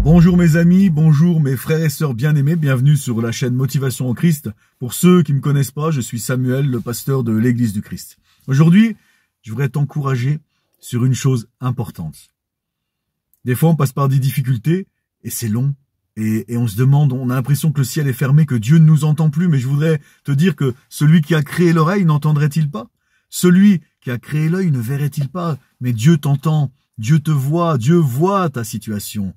Bonjour mes amis, bonjour mes frères et sœurs bien-aimés, bienvenue sur la chaîne Motivation en Christ. Pour ceux qui ne me connaissent pas, je suis Samuel, le pasteur de l'Église du Christ. Aujourd'hui, je voudrais t'encourager sur une chose importante. Des fois, on passe par des difficultés et c'est long et on se demande, on a l'impression que le ciel est fermé, que Dieu ne nous entend plus, mais je voudrais te dire que celui qui a créé l'oreille n'entendrait-il pas? Celui qui a créé l'œil ne verrait-il pas? Mais Dieu t'entend, Dieu te voit, Dieu voit ta situation.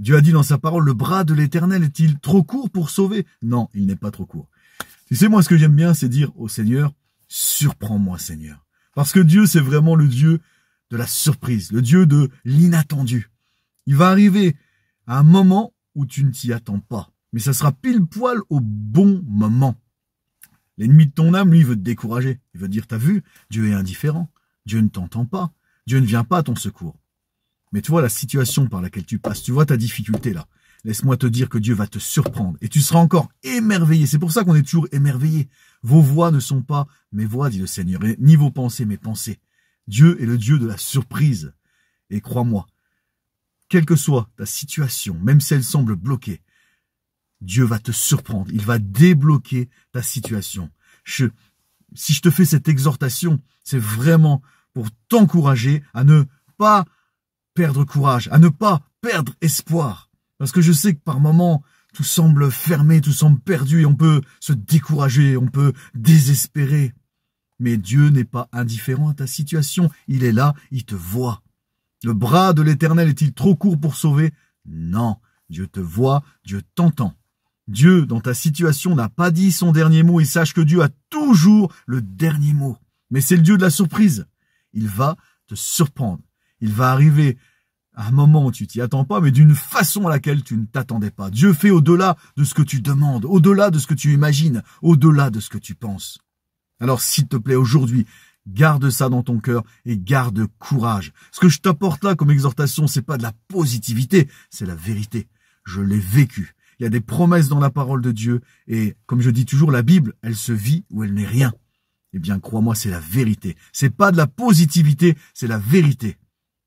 Dieu a dit dans sa parole, le bras de l'Éternel est-il trop court pour sauver? Non, il n'est pas trop court. Tu sais, moi, ce que j'aime bien, c'est dire au Seigneur, surprends-moi, Seigneur. Parce que Dieu, c'est vraiment le Dieu de la surprise, le Dieu de l'inattendu. Il va arriver à un moment où tu ne t'y attends pas. Mais ça sera pile poil au bon moment. L'ennemi de ton âme, lui, veut te décourager. Il veut dire, t'as vu, Dieu est indifférent. Dieu ne t'entend pas. Dieu ne vient pas à ton secours. Mais tu vois la situation par laquelle tu passes, tu vois ta difficulté là. Laisse-moi te dire que Dieu va te surprendre et tu seras encore émerveillé. C'est pour ça qu'on est toujours émerveillé. Vos voix ne sont pas mes voix, dit le Seigneur, et ni vos pensées mes pensées. Dieu est le Dieu de la surprise. Et crois-moi, quelle que soit ta situation, même si elle semble bloquée, Dieu va te surprendre. Il va débloquer ta situation. Si je te fais cette exhortation, c'est vraiment pour t'encourager à ne pas perdre courage, à ne pas perdre espoir. Parce que je sais que par moments, tout semble fermé, tout semble perdu et on peut se décourager, on peut désespérer. Mais Dieu n'est pas indifférent à ta situation. Il est là, il te voit. Le bras de l'Éternel est-il trop court pour sauver? Non, Dieu te voit, Dieu t'entend. Dieu, dans ta situation, n'a pas dit son dernier mot et sache que Dieu a toujours le dernier mot. Mais c'est le Dieu de la surprise. Il va te surprendre. Il va arriver à un moment où tu t'y attends pas, mais d'une façon à laquelle tu ne t'attendais pas. Dieu fait au-delà de ce que tu demandes, au-delà de ce que tu imagines, au-delà de ce que tu penses. Alors, s'il te plaît, aujourd'hui, garde ça dans ton cœur et garde courage. Ce que je t'apporte là comme exhortation, c'est pas de la positivité, c'est la vérité. Je l'ai vécu. Il y a des promesses dans la parole de Dieu et, comme je dis toujours, la Bible, elle se vit ou elle n'est rien. Eh bien, crois-moi, c'est la vérité. C'est pas de la positivité, c'est la vérité.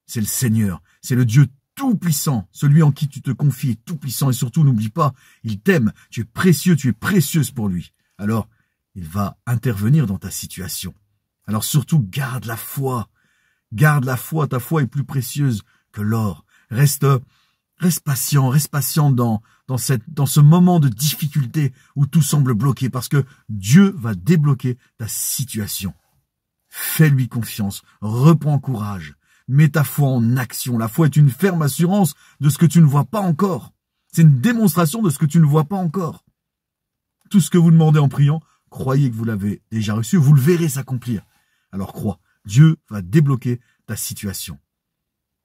C'est le Seigneur, c'est le Dieu tout-puissant, celui en qui tu te confies est tout-puissant et surtout n'oublie pas, il t'aime, tu es précieux, tu es précieuse pour lui. Alors, il va intervenir dans ta situation. Alors surtout, garde la foi, ta foi est plus précieuse que l'or. Reste patient dans ce moment de difficulté où tout semble bloqué parce que Dieu va débloquer ta situation. Fais-lui confiance, reprends courage. Mets ta foi en action. La foi est une ferme assurance de ce que tu ne vois pas encore. C'est une démonstration de ce que tu ne vois pas encore. Tout ce que vous demandez en priant, croyez que vous l'avez déjà reçu, vous le verrez s'accomplir. Alors crois, Dieu va débloquer ta situation.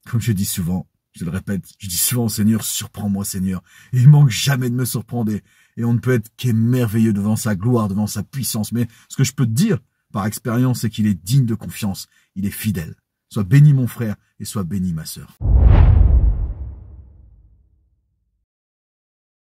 Comme je dis souvent, je le répète, je dis souvent au Seigneur, surprends-moi Seigneur. Et il manque jamais de me surprendre et on ne peut être qu'émerveilleux devant sa gloire, devant sa puissance. Mais ce que je peux te dire par expérience, c'est qu'il est digne de confiance, il est fidèle. Sois béni mon frère et sois béni ma sœur.